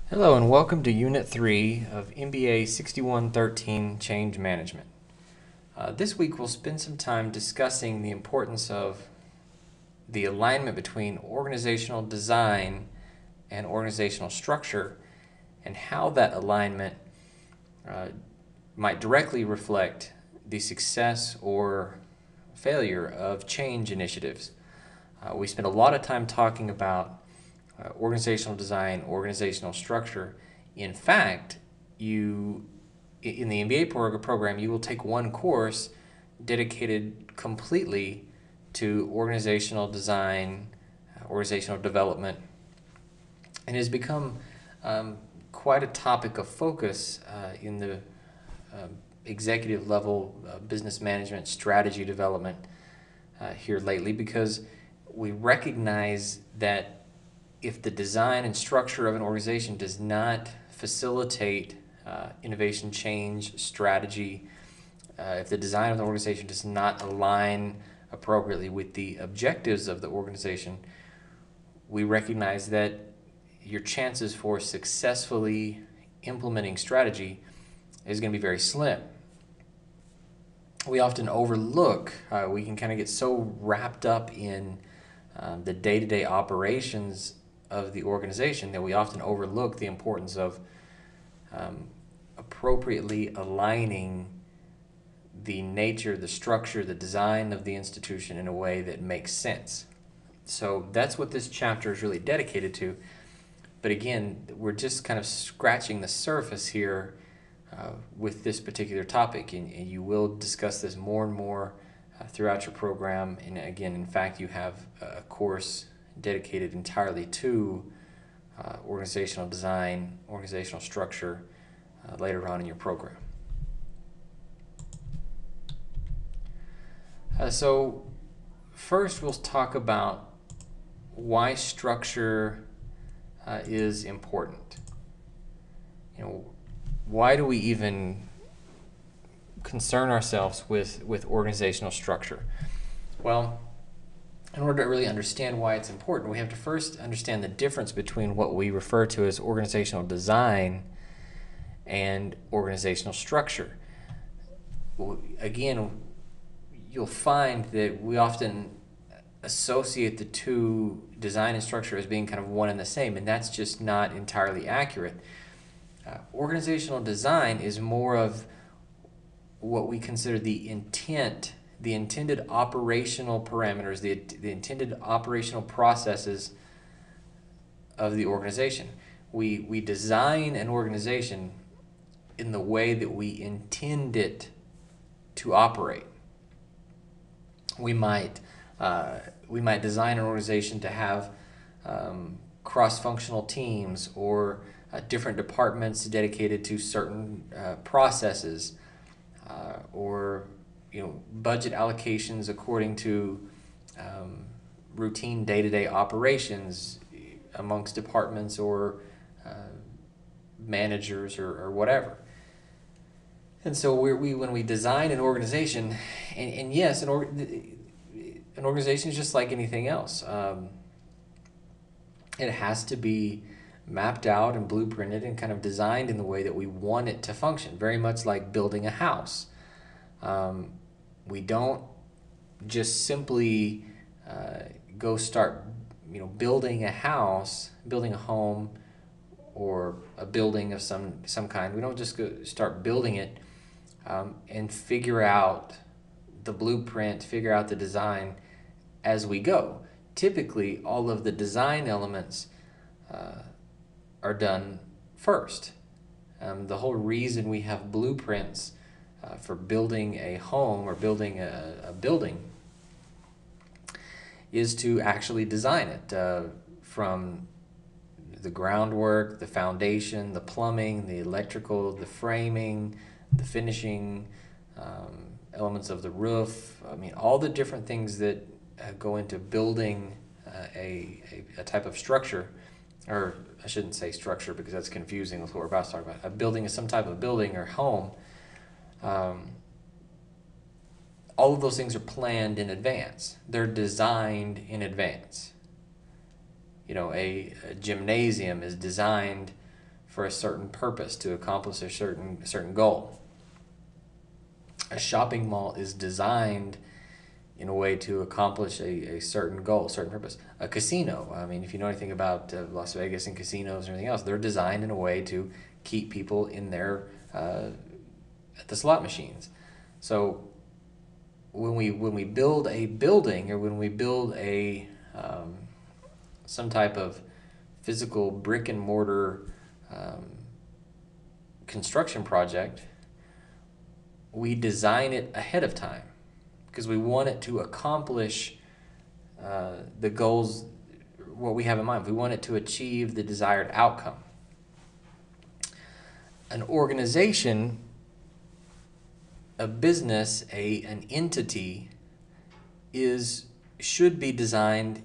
Hello and welcome to Unit 3 of MBA 6113 Change Management. This week we'll spend some time discussing the importance of the alignment between organizational design and organizational structure and how that alignment might directly reflect the success or failure of change initiatives. We spent a lot of time talking about organizational design, organizational structure. In fact, in the MBA program, you will take one course dedicated completely to organizational design, organizational development, and has become quite a topic of focus in the executive level business management strategy development here lately, because we recognize that if the design and structure of an organization does not facilitate innovation, change, strategy, if the design of the organization does not align appropriately with the objectives of the organization, we recognize that your chances for successfully implementing strategy is going to be very slim. We often overlook, we can kind of get so wrapped up in the day-to-day operations of the organization that we often overlook the importance of appropriately aligning the nature, the structure, the design of the institution in a way that makes sense. So that's what this chapter is really dedicated to. But again, we're just kind of scratching the surface here with this particular topic, and you will discuss this more and more throughout your program. And again, in fact, you have a course dedicated entirely to organizational design, organizational structure later on in your program. So first we'll talk about why structure is important. Why do we even concern ourselves with organizational structure? Well, in order to really understand why it's important, we have to first understand the difference between what we refer to as organizational design and organizational structure. Again, you'll find that we often associate the two, design and structure, as being kind of one and the same, and that's just not entirely accurate. Organizational design is more of what we consider the intended operational parameters, the intended operational processes of the organization. We design an organization in the way that we intend it to operate. We might design an organization to have cross-functional teams or different departments dedicated to certain processes, or budget allocations according to routine day-to-day operations amongst departments or managers or whatever. And so when we design an organization, and yes, an organization is just like anything else. It has to be mapped out and blueprinted and kind of designed in the way that we want it to function, very much like building a house. We don't just simply go start building a house, building a home or a building of some kind. We don't just go start building it and figure out the blueprint, figure out the design as we go. Typically, all of the design elements are done first. The whole reason we have blueprints for building a home or building a building is to actually design it from the groundwork, the foundation, the plumbing, the electrical, the framing, the finishing, elements of the roof. I mean, all the different things that go into building a type of structure, or I shouldn't say structure because that's confusing with what we're about to talk about. A building is some type of building or home. All of those things are planned in advance. They're designed in advance. A gymnasium is designed for a certain purpose, to accomplish a certain goal. A shopping mall is designed in a way to accomplish a certain goal, a certain purpose. A casino, I mean, if you know anything about Las Vegas and casinos and everything else, they're designed in a way to keep people in there at the slot machines. So when we build a building, or when we build a some type of physical brick and mortar construction project, we design it ahead of time because we want it to accomplish the goals, what we have in mind. We want it to achieve the desired outcome. An organization, a business, an entity should be designed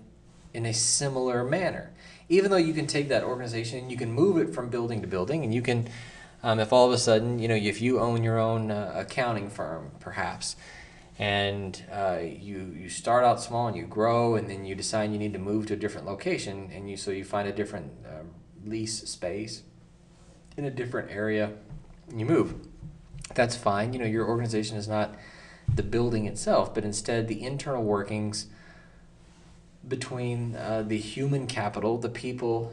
in a similar manner. Even though you can take that organization and you can move it from building to building, and you can, if all of a sudden, if you own your own accounting firm, perhaps, and you start out small and you grow, and then you decide you need to move to a different location, and so you find a different lease space in a different area, and you move. That's fine. Your organization is not the building itself, but instead the internal workings between the human capital, the people,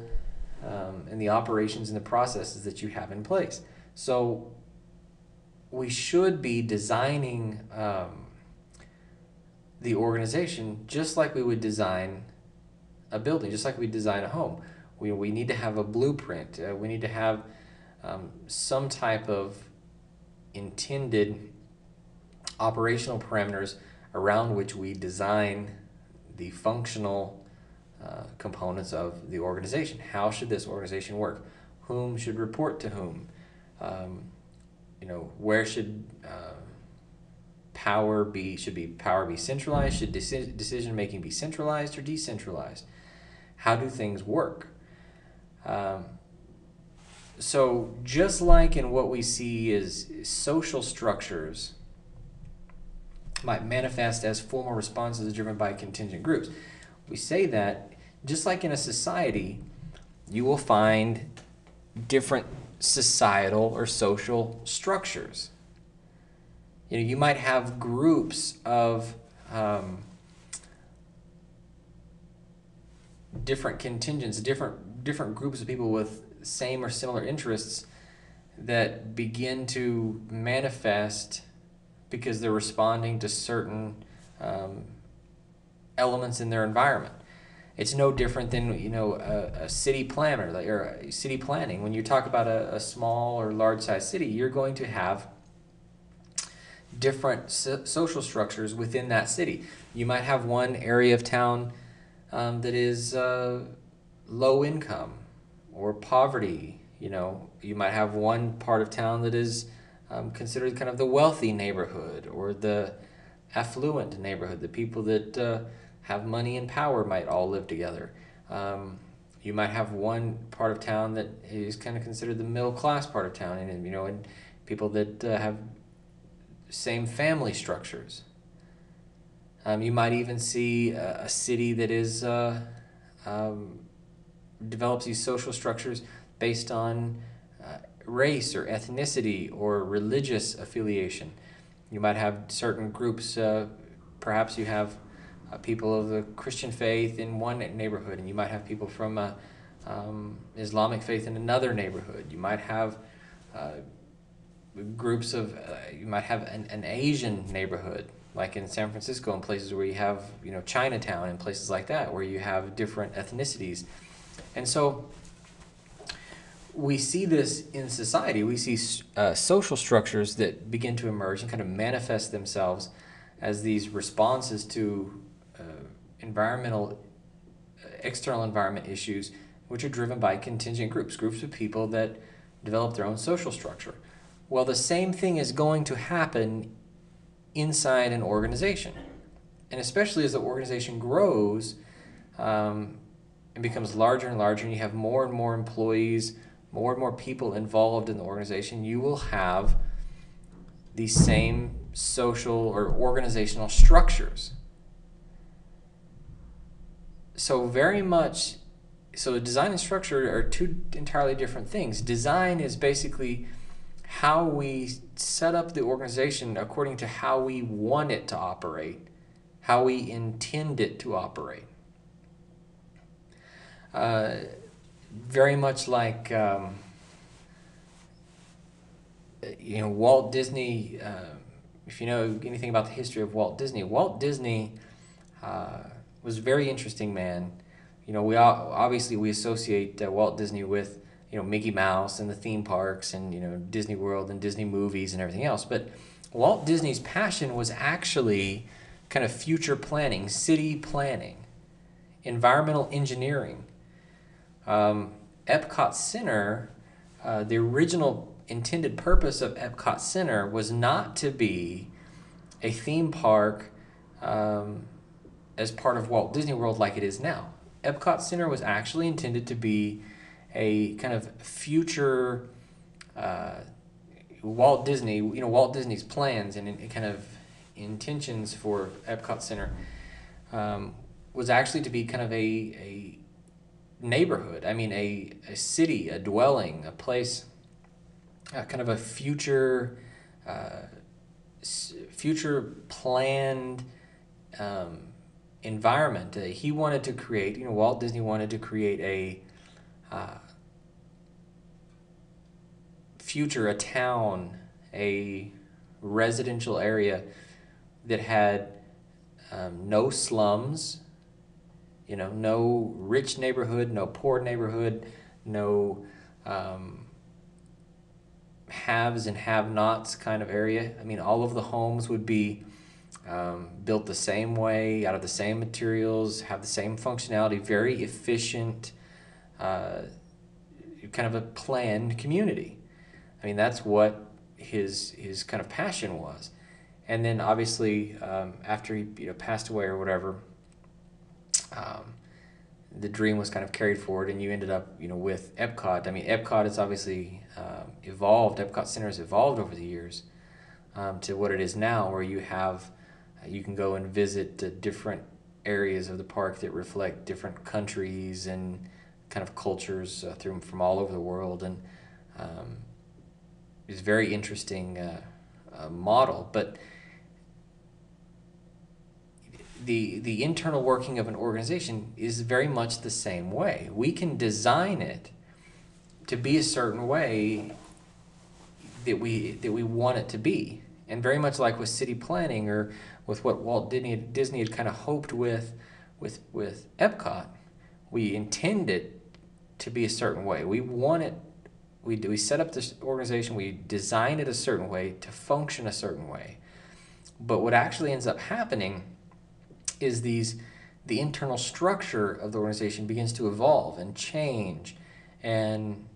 and the operations and the processes that you have in place. So we should be designing the organization just like we would design a building, just like we design a home. We need to have a blueprint. We need to have some type of intended operational parameters around which we design the functional components of the organization. How should this organization work? Whom should report to whom? Where should power be? Should power be centralized? Should decision making be centralized or decentralized? How do things work? So just like in what we see as social structures might manifest as formal responses driven by contingent groups, we say that just like in a society, you will find different societal or social structures. You might have groups of different contingents, different groups of people with same or similar interests that begin to manifest because they're responding to certain elements in their environment. It's no different than a city planner or city planning. When you talk about a small or large size city, you're going to have different social structures within that city. You might have one area of town that is low income or poverty. You might have one part of town that is considered kind of the wealthy neighborhood or the affluent neighborhood. The people that have money and power might all live together. You might have one part of town that is kind of considered the middle class part of town, and people that have same family structures. You might even see a city that is develops these social structures based on race or ethnicity or religious affiliation. You might have certain groups, perhaps you have people of the Christian faith in one neighborhood, and you might have people from Islamic faith in another neighborhood. You might have groups of, you might have an Asian neighborhood, like in San Francisco, and places where you have, Chinatown and places like that, where you have different ethnicities. And so we see this in society. We see social structures that begin to emerge and kind of manifest themselves as these responses to external environment issues, which are driven by contingent groups of people that develop their own social structure. Well, the same thing is going to happen inside an organization. And especially as the organization grows and becomes larger and larger, and you have more and more employees, more and more people involved in the organization, you will have these same social or organizational structures. So very much So design and structure are two entirely different things. Design is basically how we set up the organization according to how we want it to operate, how we intend it to operate. Very much like Walt Disney. If you know anything about the history of Walt Disney was a very interesting man. We obviously we associate Walt Disney with Mickey Mouse and the theme parks and Disney World and Disney movies and everything else. But Walt Disney's passion was actually kind of future planning, city planning, environmental engineering. Epcot Center, the original intended purpose of Epcot Center was not to be a theme park as part of Walt Disney World like it is now. Epcot Center was actually intended to be a kind of future Walt Disney's plans and kind of intentions for Epcot Center was actually to be kind of a neighborhood. a city, a dwelling, a place, kind of a future planned environment. He wanted to create, Walt Disney wanted to create a future, a town, a residential area that had no slums, no rich neighborhood, no poor neighborhood, no haves and have-nots kind of area. All of the homes would be built the same way, out of the same materials, have the same functionality, very efficient, kind of a planned community. That's what his kind of passion was. And then obviously after he passed away or whatever, the dream was kind of carried forward, and you ended up with Epcot. Epcot has obviously evolved. Epcot Center has evolved over the years to what it is now, where you can go and visit different areas of the park that reflect different countries and kind of cultures from all over the world, and it's a very interesting model. But the internal working of an organization is very much the same way. We can design it to be a certain way that we want it to be, and very much like with city planning or with what Walt Disney had kind of hoped with Epcot, we intend it to be a certain way. We want it. We set up this organization. We design it a certain way to function a certain way. But what actually ends up happening is the internal structure of the organization begins to evolve and change and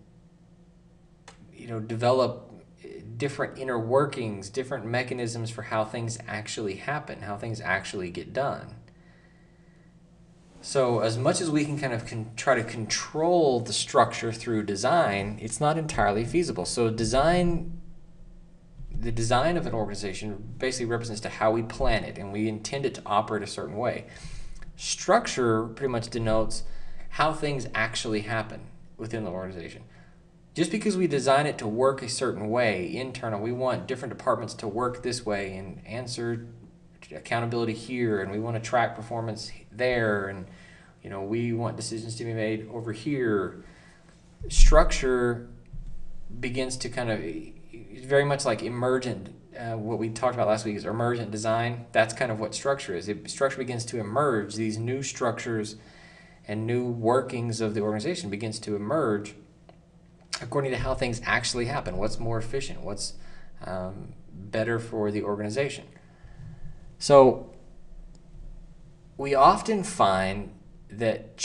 develop different inner workings, different mechanisms for how things actually happen, how things actually get done. So as much as we can kind of try to control the structure through design, it's not entirely feasible. So the design of an organization basically represents to how we plan it, and we intend it to operate a certain way. Structure pretty much denotes how things actually happen within the organization. Just because we design it to work a certain way, internal, we want different departments to work this way and answer accountability here, and we want to track performance there, and we want decisions to be made over here. Structure begins to kind of, very much like emergent, what we talked about last week is emergent design. That's kind of what structure is. Structure begins to emerge. These new structures and new workings of the organization begins to emerge according to how things actually happen. What's more efficient? What's better for the organization? So we often find that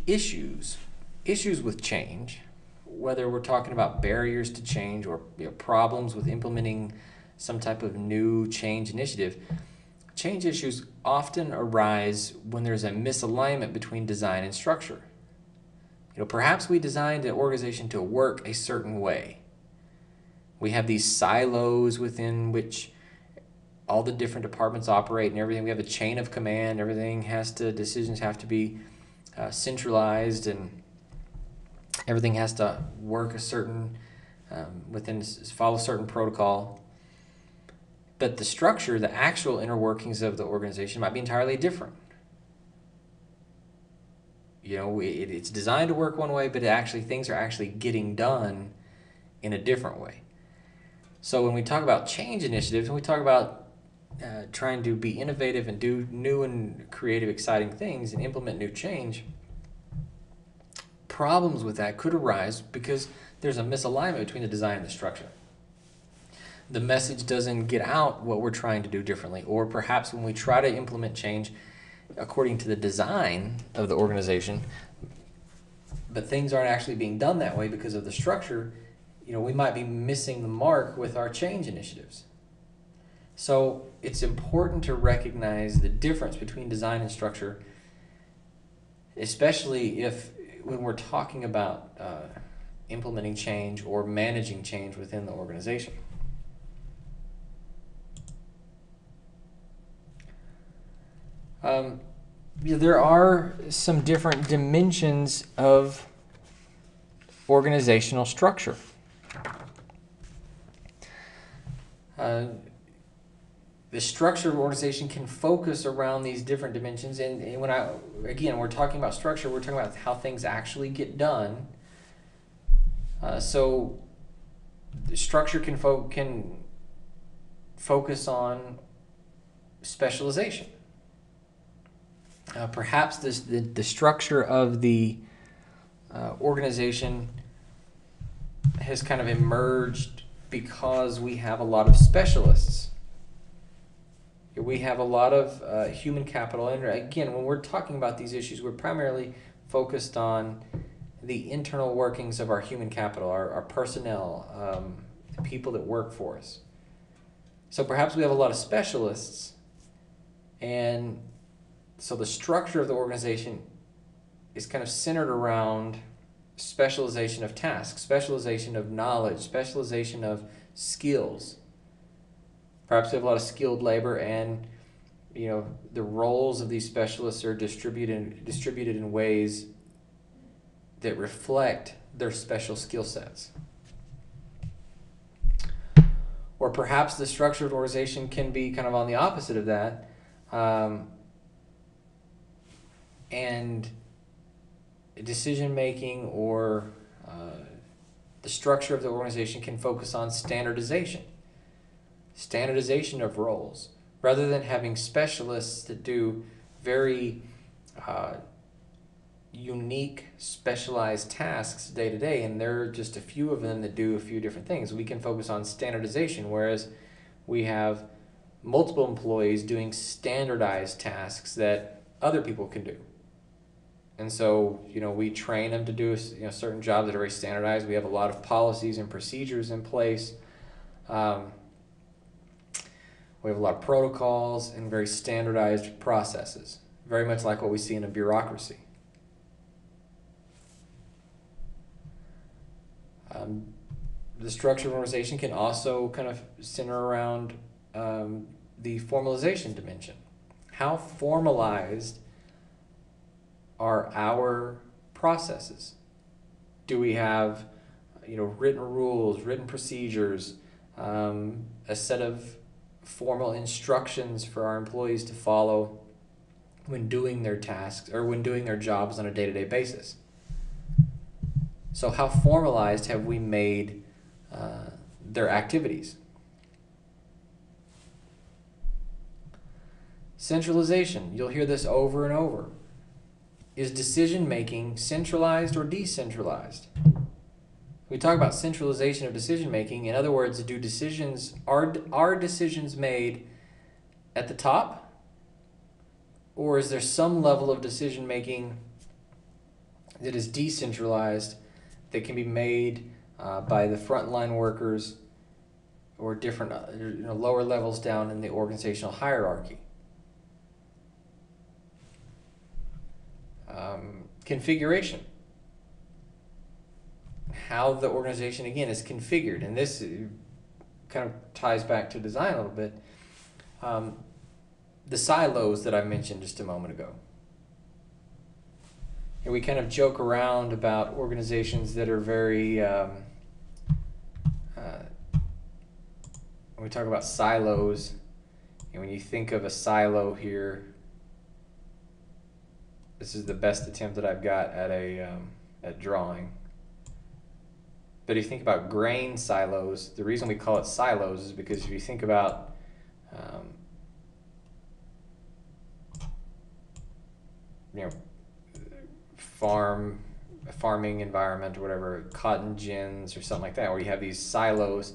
issues with change, whether we're talking about barriers to change or problems with implementing some type of new change initiative, change issues often arise when there's a misalignment between design and structure. Perhaps we designed an organization to work a certain way. We have these silos within which all the different departments operate and everything. We have a chain of command. Decisions have to be centralized and everything has to work a certain follow a certain protocol. But the structure, the actual inner workings of the organization might be entirely different. It's designed to work one way, but things are actually getting done in a different way. So when we talk about change initiatives, when we talk about trying to be innovative and do new and creative, exciting things and implement new change, problems with that could arise because there's a misalignment between the design and the structure. The message doesn't get out what we're trying to do differently, or perhaps when we try to implement change according to the design of the organization, but things aren't actually being done that way because of the structure, we might be missing the mark with our change initiatives. So it's important to recognize the difference between design and structure, especially when we're talking about implementing change or managing change within the organization. There are some different dimensions of organizational structure. The structure of an organization can focus around these different dimensions, and when we're talking about structure, we're talking about how things actually get done. So the structure can focus on specialization. Perhaps the structure of the organization has kind of emerged because we have a lot of specialists. We have a lot of human capital. And again, when we're talking about these issues, we're primarily focused on the internal workings of our human capital, our personnel, the people that work for us. So perhaps we have a lot of specialists, and so the structure of the organization is kind of centered around specialization of tasks, specialization of knowledge, specialization of skills. Perhaps we have a lot of skilled labor, and the roles of these specialists are distributed in ways that reflect their special skill sets. Or perhaps the structure of the organization can be kind of on the opposite of that, and decision making or the structure of the organization can focus on standardization of roles, rather than having specialists that do very unique, specialized tasks day to day, and there are just a few of them that do a few different things. We can focus on standardization, whereas we have multiple employees doing standardized tasks that other people can do. And so, we train them to do certain jobs that are very standardized. We have a lot of policies and procedures in place. We have a lot of protocols and very standardized processes, very much like what we see in a bureaucracy. The structure of an organization can also kind of center around the formalization dimension. How formalized are our processes? Do we have written rules, written procedures, a set of formal instructions for our employees to follow when doing their tasks or when doing their jobs on a day-to-day basis? So how formalized have we made their activities? Centralization, you'll hear this over and over. Is decision-making centralized or decentralized? We talk about centralization of decision-making. In other words, are decisions made at the top? Or is there some level of decision-making that is decentralized that can be made by the frontline workers or different lower levels down in the organizational hierarchy? Configuration. How the organization, again, is configured. And this kind of ties back to design a little bit. The silos that I mentioned just a moment ago. And we kind of joke around about organizations that are very, when we talk about silos, and when you think of a silo here, this is the best attempt that I've got at at drawing. But if you think about grain silos, the reason we call it silos is because if you think about you know, farming environment or whatever, cotton gins or something like that, where you have these silos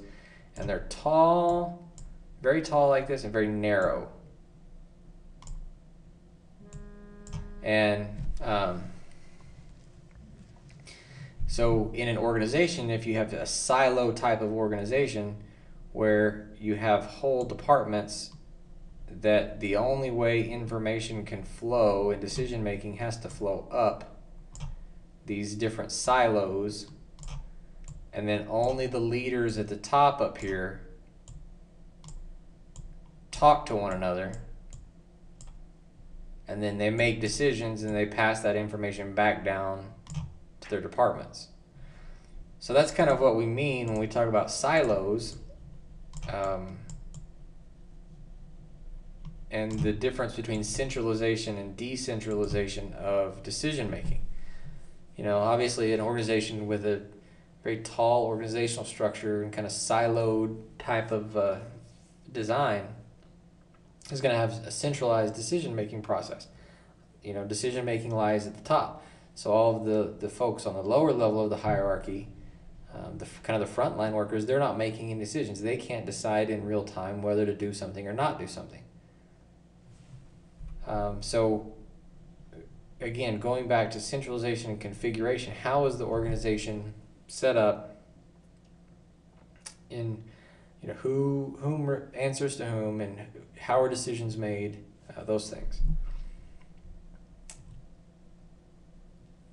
and they're tall, very tall like this, and very narrow. And so in an organization, if you have a silo type of organization where you have whole departments that the only way information can flow and decision making has to flow up these different silos, and then only the leaders at the top up here talk to one another, and then they make decisions and they pass that information back down to their departments. So that's kind of what we mean when we talk about silos, and the difference between centralization and decentralization of decision making. You know, obviously an organization with a very tall organizational structure and kind of siloed type of design is going to have a centralized decision making process. You know, decision making lies at the top. So all of the folks on the lower level of the hierarchy, the kind of the frontline workers, they're not making any decisions. They can't decide in real time whether to do something or not do something. So again, going back to centralization and configuration, how is the organization set up in, you know, whom answers to whom and how are decisions made, those things.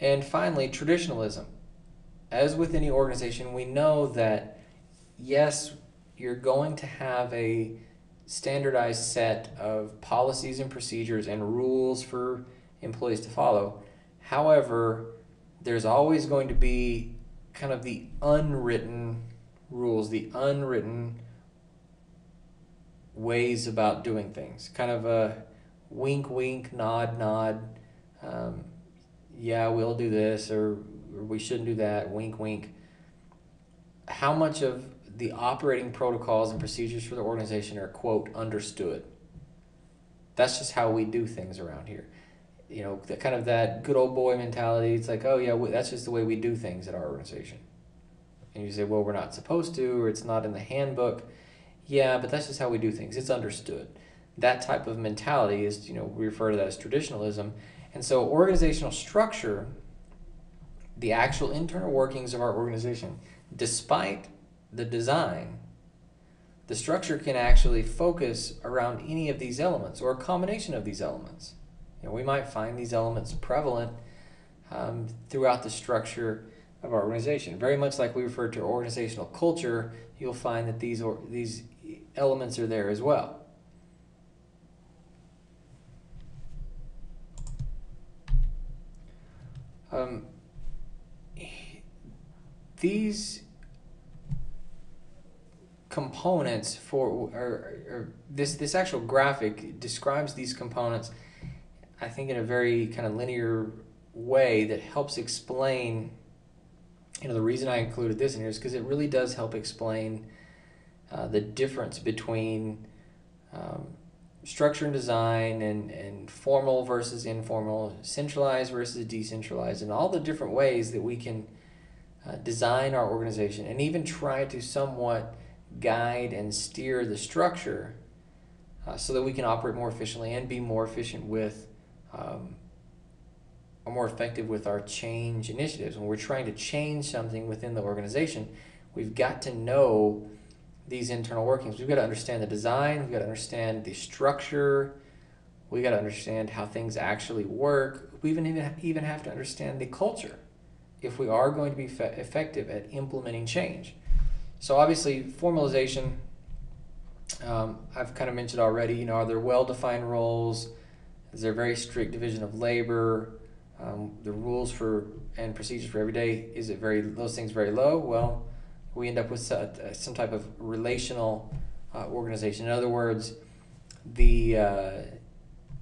And finally, traditionalism. As with any organization, we know that yes, you're going to have a standardized set of policies and procedures and rules for employees to follow. However, there's always going to be kind of the unwritten rules, the unwritten ways about doing things. Kind of a wink, wink, nod, nod. Yeah, we'll do this, or we shouldn't do that, wink, wink. How much of the operating protocols and procedures for the organization are, quote, understood? That's just how we do things around here. You know, kind of that good old boy mentality. It's like, oh yeah, that's just the way we do things at our organization. And you say, well, we're not supposed to, or it's not in the handbook. Yeah, but that's just how we do things. It's understood. That type of mentality is, you know, we refer to that as traditionalism. And so organizational structure, the actual internal workings of our organization, despite the design, the structure can actually focus around any of these elements or a combination of these elements. You know, we might find these elements prevalent throughout the structure of our organization. Very much like we refer to organizational culture, you'll find that these elements are there as well. These components this actual graphic describes these components, I think, in a very kind of linear way that helps explain, you know, the reason I included this in here is because it really does help explain the difference between structure and design and formal versus informal, centralized versus decentralized, and all the different ways that we can design our organization and even try to somewhat guide and steer the structure so that we can operate more efficiently and be more efficient with or more effective with our change initiatives. When we're trying to change something within the organization, we've got to know these internal workings. We've got to understand the design, we've got to understand the structure, we've got to understand how things actually work. We even have to understand the culture if we are going to be effective at implementing change. So obviously formalization, I've kind of mentioned already, you know, are there well-defined roles? Is there very strict division of labor? The rules for and procedures for every day, those things very low? Well, we end up with some type of relational organization. In other words, the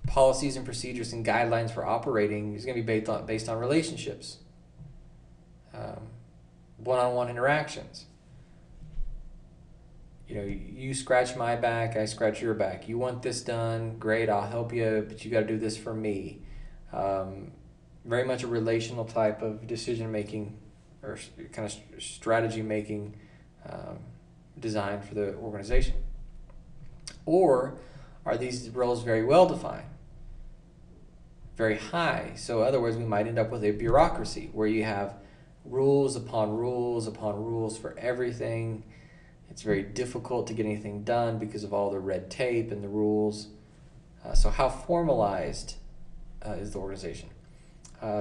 policies and procedures and guidelines for operating is going to be based on relationships, one-on-one interactions. You scratch my back, I scratch your back. You want this done, great, I'll help you, but you got to do this for me. Very much a relational type of decision making or kind of strategy making design for the organization. Or are these roles very well defined, very high? So in other words, we might end up with a bureaucracy where you have rules upon rules upon rules for everything. It's very difficult to get anything done because of all the red tape and the rules. So how formalized is the organization?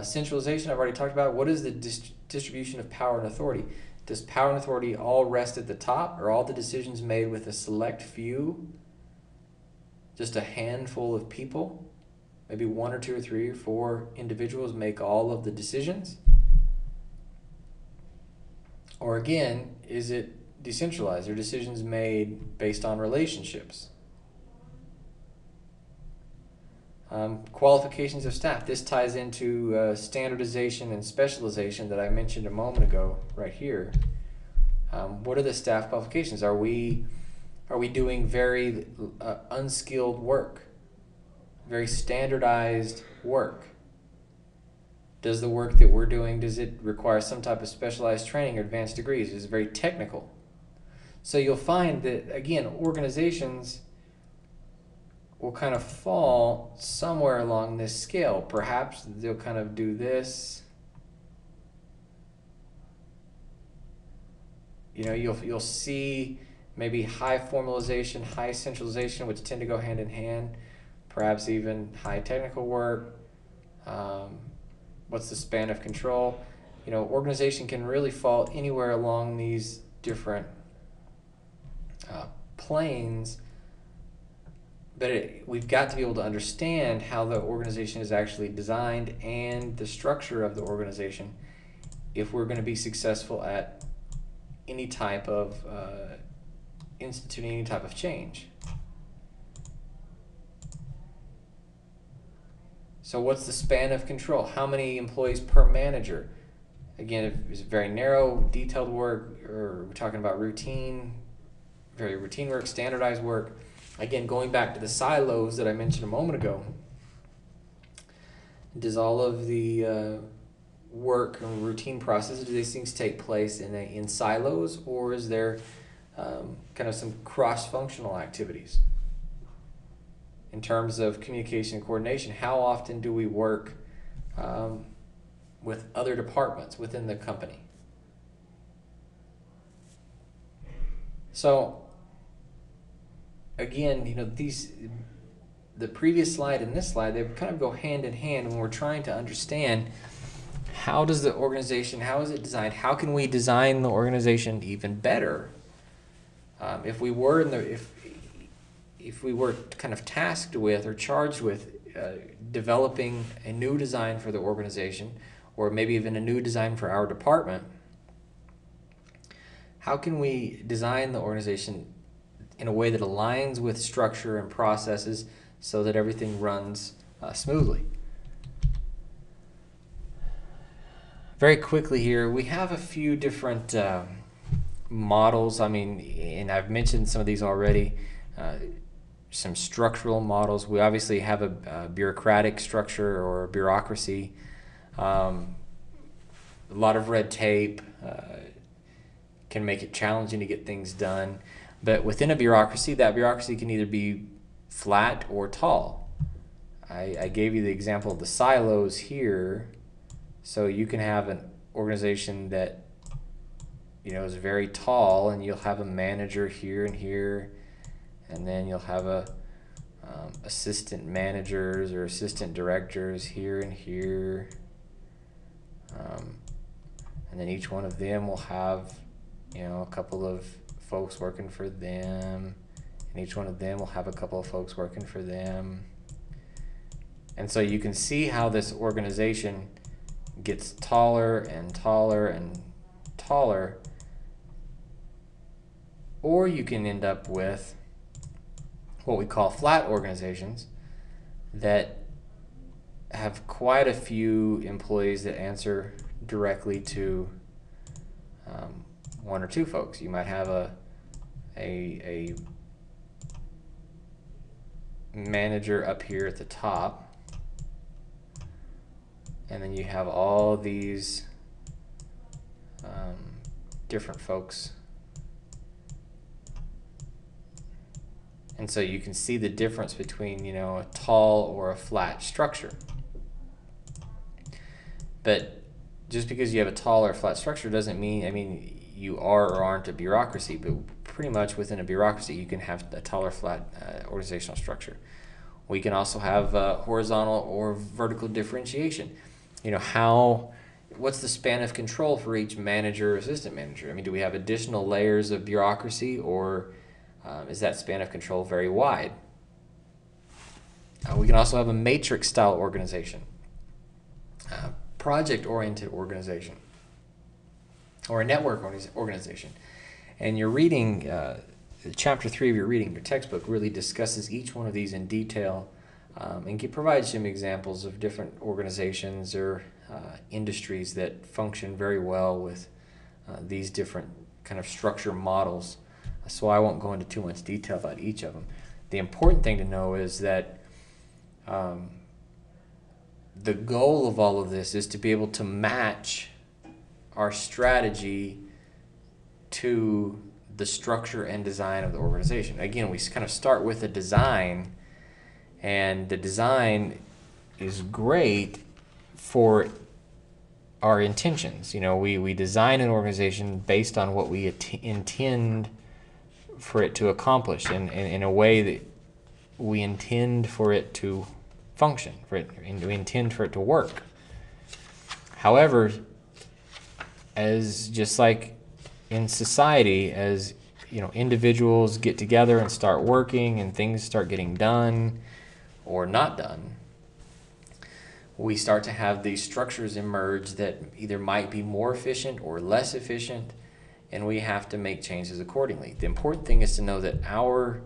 Centralization, I've already talked about. What is the distribution of power and authority? Does power and authority all rest at the top? Are all the decisions made with a select few? Just a handful of people? Maybe 1 or 2 or 3 or 4 individuals make all of the decisions? Or again, is it decentralized? Are decisions made based on relationships? Qualifications of staff. This ties into standardization and specialization that I mentioned a moment ago right here. What are the staff qualifications? Are we doing very unskilled work, very standardized work? Does the work that we're doing, does it require some type of specialized training or advanced degrees? Is it very technical? So you'll find that, again, organizations will kind of fall somewhere along this scale. Perhaps they'll kind of do this. You'll see maybe high formalization, high centralization, which tend to go hand in hand. Perhaps even high technical work. What's the span of control? Organization can really fall anywhere along these different planes. But we've got to be able to understand how the organization is actually designed and the structure of the organization if we're going to be successful at any type of instituting any type of change. So what's the span of control? How many employees per manager? Again, if it's very narrow, detailed work, or we're talking about very routine work, standardized work. Again, going back to the silos that I mentioned a moment ago, does all of the work and routine processes, do these things take place in silos, or is there kind of some cross-functional activities? In terms of communication and coordination, how often do we work with other departments within the company? So again, the previous slide and this slide, they kind of go hand in hand when we're trying to understand how does the organization, how is it designed? How can we design the organization even better? If we were kind of tasked with or charged with developing a new design for the organization, or maybe even a new design for our department, how can we design the organization in a way that aligns with structure and processes so that everything runs smoothly? Very quickly here, we have a few different models. And I've mentioned some of these already. Some structural models. We obviously have a bureaucratic structure or a bureaucracy. A lot of red tape can make it challenging to get things done. But within a bureaucracy, that bureaucracy can either be flat or tall. I gave you the example of the silos here. So you can have an organization that is very tall, and you'll have a manager here and here, and then you'll have assistant managers or assistant directors here and here, and then each one of them will have a couple of folks working for them, and each one of them will have a couple of folks working for them. And so you can see how this organization gets taller and taller and taller, or you can end up with what we call flat organizations that have quite a few employees that answer directly to one or two folks. You might have a manager up here at the top, and then you have all these different folks. And so you can see the difference between, you know, a tall or a flat structure. But just because you have a tall or flat structure doesn't mean, I mean, you are or aren't a bureaucracy, but pretty much within a bureaucracy you can have a tall or flat organizational structure. We can also have horizontal or vertical differentiation. You know, what's the span of control for each manager or assistant manager? I mean, do we have additional layers of bureaucracy, or is that span of control very wide? We can also have a matrix style organization, project-oriented organization, or a network organization. And you're reading, chapter 3 of your textbook really discusses each one of these in detail, and provides some examples of different organizations or industries that function very well with these different kind of structure models. So I won't go into too much detail about each of them. The important thing to know is that the goal of all of this is to be able to match our strategy to the structure and design of the organization. Again, we kind of start with a design, and the design is great for our intentions. You know, we design an organization based on what we intend for it to accomplish, and in a way that we intend for it to function, and we intend for it to work. However, as just like in society, as you know, individuals get together and start working and things start getting done or not done, we start to have these structures emerge that either might be more efficient or less efficient, and we have to make changes accordingly. The important thing is to know that our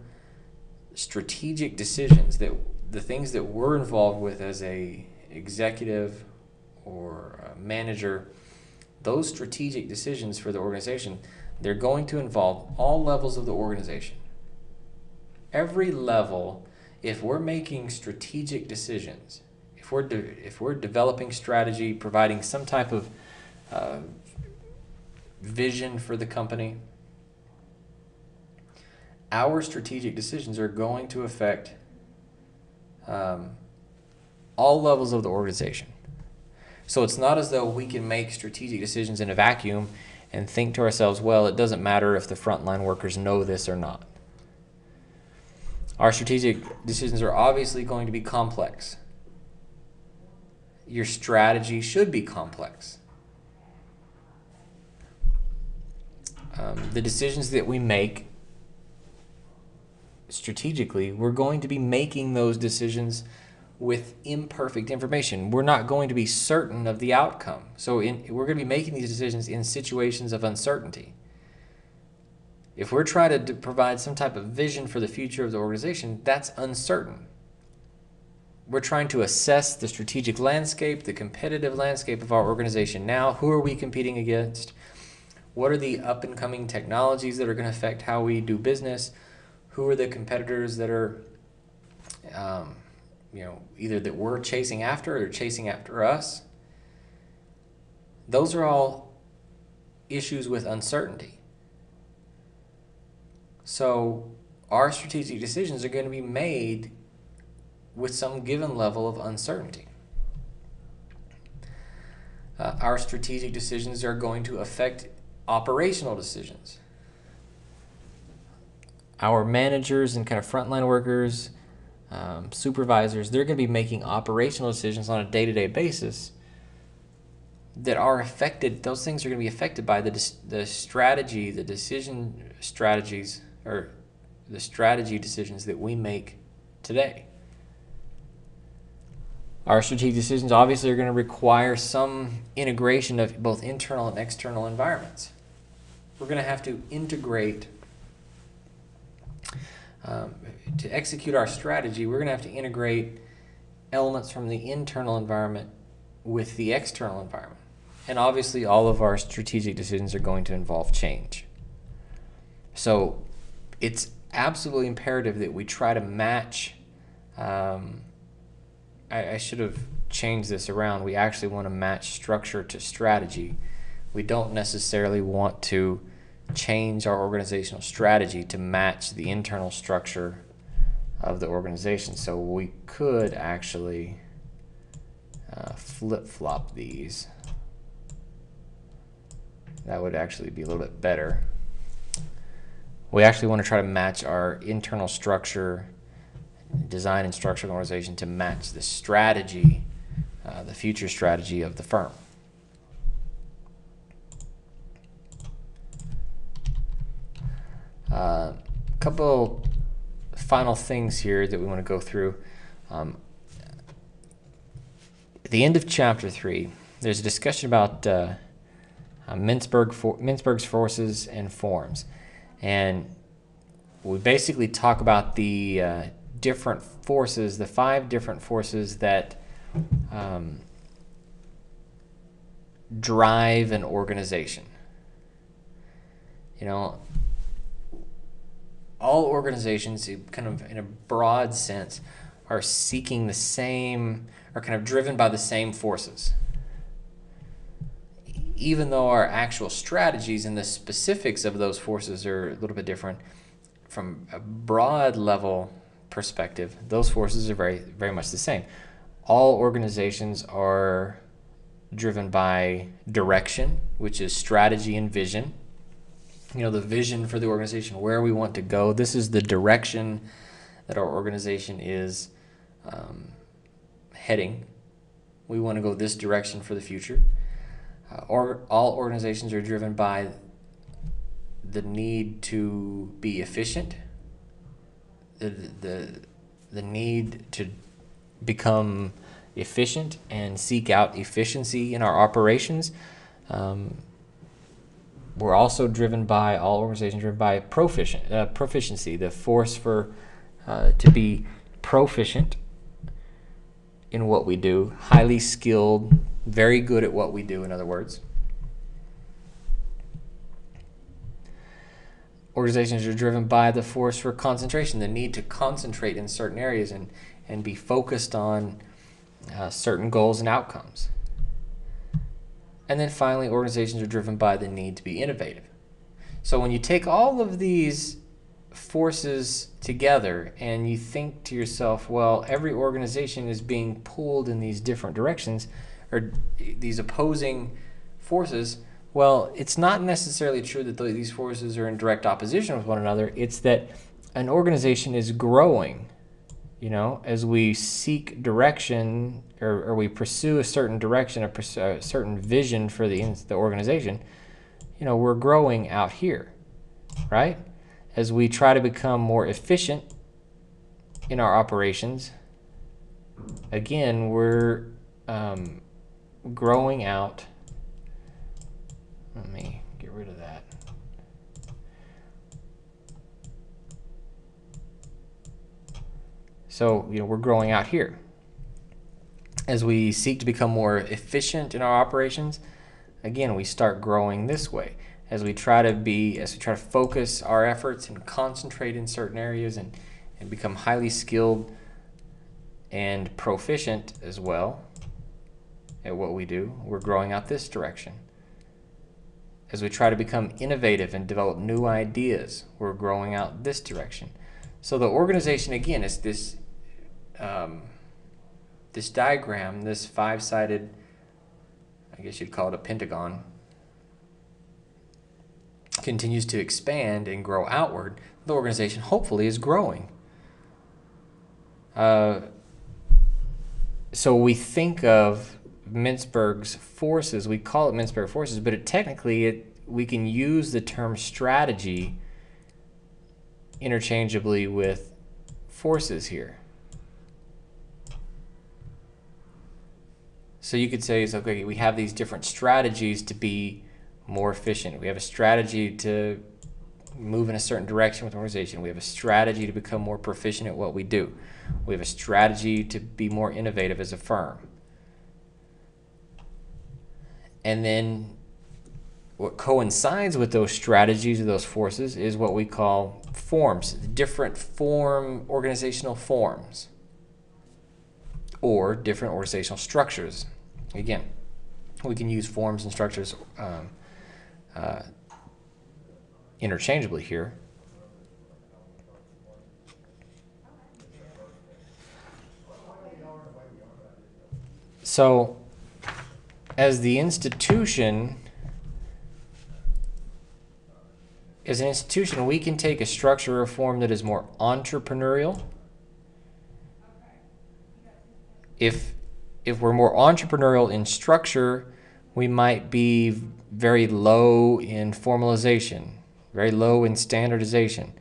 strategic decisions, that the things that we're involved with as a executive or a manager, those strategic decisions for the organization, they're going to involve all levels of the organization. Every level, if we're making strategic decisions, if we're developing strategy, providing some type of vision for the company, our strategic decisions are going to affect all levels of the organization. So it's not as though we can make strategic decisions in a vacuum and think to ourselves, well, it doesn't matter if the frontline workers know this or not. Our strategic decisions are obviously going to be complex. Your strategy should be complex. The decisions that we make strategically, we're going to be making those decisions with imperfect information. We're not going to be certain of the outcome. So we're going to be making these decisions in situations of uncertainty. If we're trying to provide some type of vision for the future of the organization, that's uncertain. We're trying to assess the strategic landscape, the competitive landscape of our organization now. Who are we competing against? What are the up-and-coming technologies that are going to affect how we do business? Who are the competitors that are, either that we're chasing after or chasing after us? Those are all issues with uncertainty. So our strategic decisions are going to be made with some given level of uncertainty. Our strategic decisions are going to affect operational decisions. Our managers and kind of frontline workers, supervisors, they're going to be making operational decisions on a day-to-day basis that are affected. Those things are going to be affected by the strategy, the decision strategies, or the strategy decisions that we make today. Our strategic decisions obviously are going to require some integration of both internal and external environments. We're going to have to integrate, to execute our strategy, we're going to have to integrate elements from the internal environment with the external environment. And obviously all of our strategic decisions are going to involve change. So it's absolutely imperative that we try to match, I should have changed this around. We actually want to match structure to strategy. We don't necessarily want to change our organizational strategy to match the internal structure of the organization. So we could actually flip-flop these. That would actually be a little bit better. We actually want to try to match our internal structure, design and structure of the organization to match the strategy, the future strategy of the firm. A couple final things here that we want to go through. At the end of chapter 3, there's a discussion about Mintzberg's forces and forms. And we basically talk about the different forces, the 5 different forces that drive an organization. You know, all organizations, kind of in a broad sense, are seeking the same, are kind of driven by the same forces. Even though our actual strategies and the specifics of those forces are a little bit different, from a broad level perspective, those forces are very, very much the same. All organizations are driven by direction, which is strategy and vision. You know, the vision for the organization, where we want to go. This is the direction that our organization is heading. We want to go this direction for the future. All organizations are driven by the need to be efficient, the need to become efficient and seek out efficiency in our operations. We're also driven by, all organizations are driven by proficiency, the force for to be proficient in what we do, highly skilled, very good at what we do, in other words. Organizations are driven by the force for concentration, the need to concentrate in certain areas and be focused on certain goals and outcomes. And then finally, organizations are driven by the need to be innovative. So when you take all of these forces together and you think to yourself, well, every organization is being pulled in these different directions, or these opposing forces, well, it's not necessarily true that these forces are in direct opposition with one another. It's that an organization is growing, you know, as we seek direction or we pursue a certain direction, a certain vision for the organization. You know, we're growing out here, right? As we try to become more efficient in our operations, again, we're growing out. Let me get rid of that. So, you know, we're growing out here. As we seek to become more efficient in our operations, again, we start growing this way. As we try to focus our efforts and concentrate in certain areas and become highly skilled and proficient as well at what we do, we're growing out this direction. As we try to become innovative and develop new ideas, we're growing out this direction. So the organization, again, is this this diagram, this 5-sided, I guess you'd call it a pentagon, continues to expand and grow outward. The organization hopefully is growing. So we think of Mintzberg's forces, we call it Mintzberg forces, but we can use the term strategy interchangeably with forces here. So you could say, okay, we have these different strategies to be more efficient. We have a strategy to move in a certain direction with the organization. We have a strategy to become more proficient at what we do. We have a strategy to be more innovative as a firm. And then what coincides with those strategies or those forces is what we call forms, different organizational forms, or different organizational structures. Again, we can use forms and structures interchangeably here. So, as an institution, we can take a structure or form that is more entrepreneurial. If we're more entrepreneurial in structure, we might be very low in formalization, very low in standardization.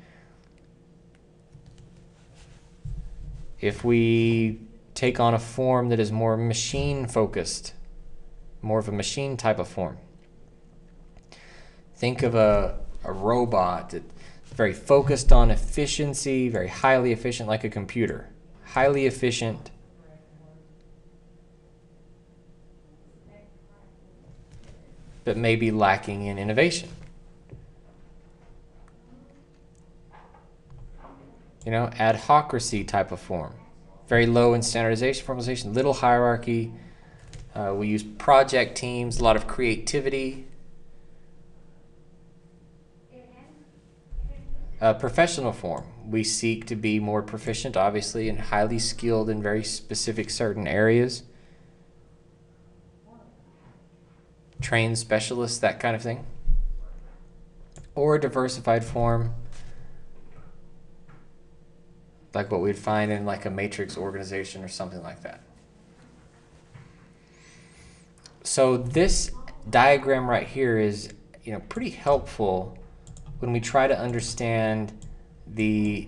If we take on a form that is more machine-focused, more of a machine type of form. Think of a robot that's very focused on efficiency, very highly efficient, like a computer. Highly efficient, but maybe lacking in innovation. Adhocracy type of form. Very low in standardization, formalization, little hierarchy. We use project teams, a lot of creativity. Professional form. We seek to be more proficient, obviously, and highly skilled in very specific certain areas. Trained specialists, that kind of thing. Or a diversified form, like what we'd find in like a matrix organization or something like that. So this diagram right here is, pretty helpful when we try to understand the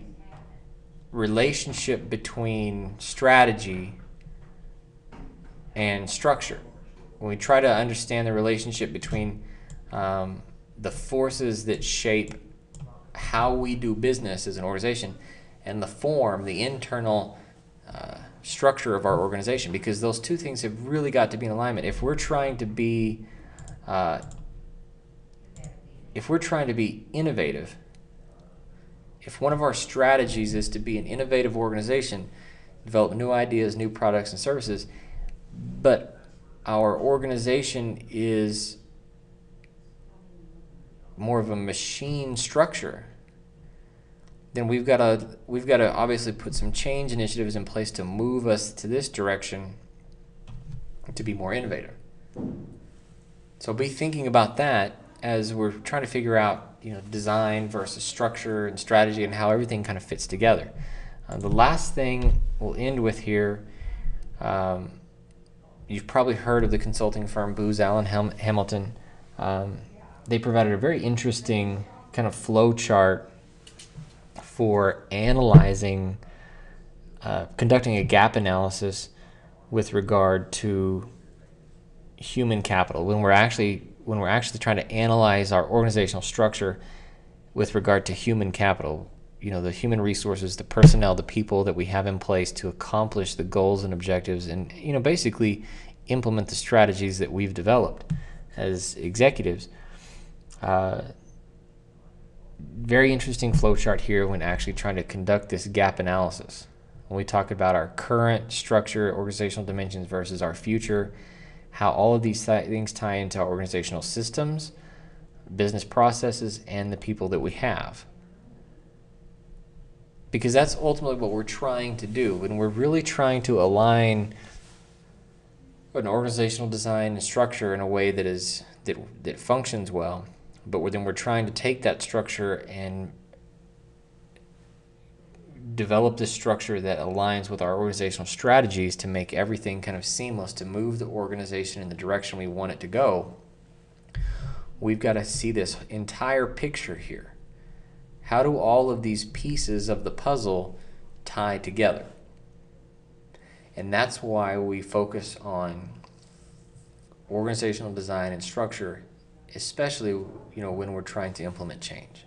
relationship between strategy and structure. When we try to understand the relationship between the forces that shape how we do business as an organization and the form, the internal structure of our organization, because those two things have really got to be in alignment. If we're trying to be innovative, if one of our strategies is to be an innovative organization, develop new ideas, new products and services, but our organization is more of a machine structure, then we've got to obviously put some change initiatives in place to move us to this direction to be more innovative. So be thinking about that as we're trying to figure out, design versus structure and strategy and how everything kind of fits together. The last thing we'll end with here, you've probably heard of the consulting firm Booz Allen Hamilton. They provided a very interesting kind of flow chart for analyzing, conducting a gap analysis with regard to human capital. When we're actually trying to analyze our organizational structure with regard to human capital, the human resources, the personnel, the people that we have in place to accomplish the goals and objectives and, basically implement the strategies that we've developed as executives. Very interesting flow chart here when actually trying to conduct this gap analysis. When we talk about our current structure, organizational dimensions versus our future, how all of these things tie into our organizational systems, business processes, and the people that we have. Because that's ultimately what we're trying to do. When we're really trying to align an organizational design and structure in a way that functions well, but then we're trying to take that structure and develop this structure that aligns with our organizational strategies to make everything kind of seamless, to move the organization in the direction we want it to go. We've got to see this entire picture here. How do all of these pieces of the puzzle tie together? And that's why we focus on organizational design and structure, especially when we're trying to implement change.